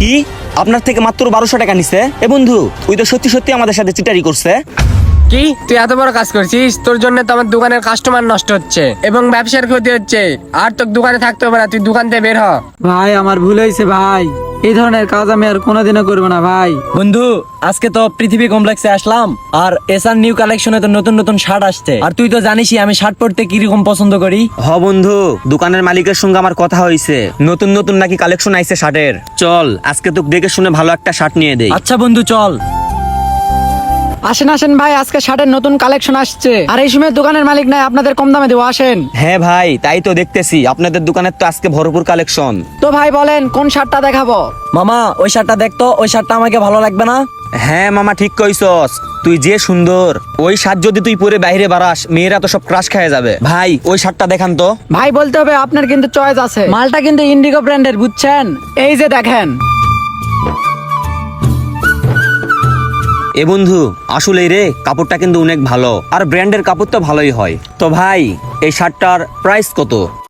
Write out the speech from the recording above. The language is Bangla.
কি আপনার থেকে মাত্র 1200 টাকা নিছে? এ বন্ধু, ওই তো সত্যি সত্যি আমাদের সাথে চিটারি করছে। কি তুই এত বড় কাজ করছিস? তোর জন্য তো আমার দোকানের কাস্টমার নষ্ট হচ্ছে এবং ব্যবসার ক্ষতি হচ্ছে। আর তোর দোকানে থাকতে হবে না, তুই দোকান থেকে বের হ। ভাই আমার ভুল হয়েছে ভাই, এই ধরনের কাজ আমি আর কোনোদিনও করবো না ভাই। বন্ধু, আজকে তো পৃথিবী কমপ্লেক্সে আসলাম, আর এসআর নিউ কালেকশনে তো নতুন নতুন শার্ট আসছে, আর তুই তো জানিসই আমি শার্ট পরতে কিরকম পছন্দ করি। হ বন্ধু, দোকানের মালিকের সঙ্গে আমার কথা হয়েছে, নতুন নতুন নাকি কালেকশন আইছে শার্টের। চল আজকে তোকে দেখে শুনে ভালো একটা শার্ট নিয়ে দেই। আচ্ছা বন্ধু চল। আসেন আসেন ভাই, আজকে শার্টের নতুন কালেকশন আসছে, আর এই সময় দোকানের মালিক নাই, আপনাদের কম দামে দেবো, আসেন। হ্যাঁ ভাই, তাই তো দেখতেছি আপনাদের দোকানের তো আজকে ভরপুর কালেকশন। তো ভাই বলেন কোন শার্টটা দেখাবো? মামা ওই শার্টটা দেখতো, ওই শার্টটা আমাকে ভালো লাগবে না। হ্যাঁ মামা, ঠিক কইছস, তুই যে সুন্দর, ওই শার্ট যদি তুই পরে বাইরে বাড়াস মেয়েরা তো সব ক্রাশ খেয়ে যাবে। ভাই ওই শার্টটা দেখান তো। ভাই বলতে হবে আপনার কিন্তু চয়েস আছে, মালটা কিন্তু ইন্ডিগো ব্র্যান্ডের, বুঝছেন? এই যে দেখেন। এ বন্ধু, আসলে রে কাপড়টা কিন্তু অনেক ভালো, আর ব্র্যান্ডের কাপড় তো ভালোই হয়। তো ভাই এই শার্টটার প্রাইস কত?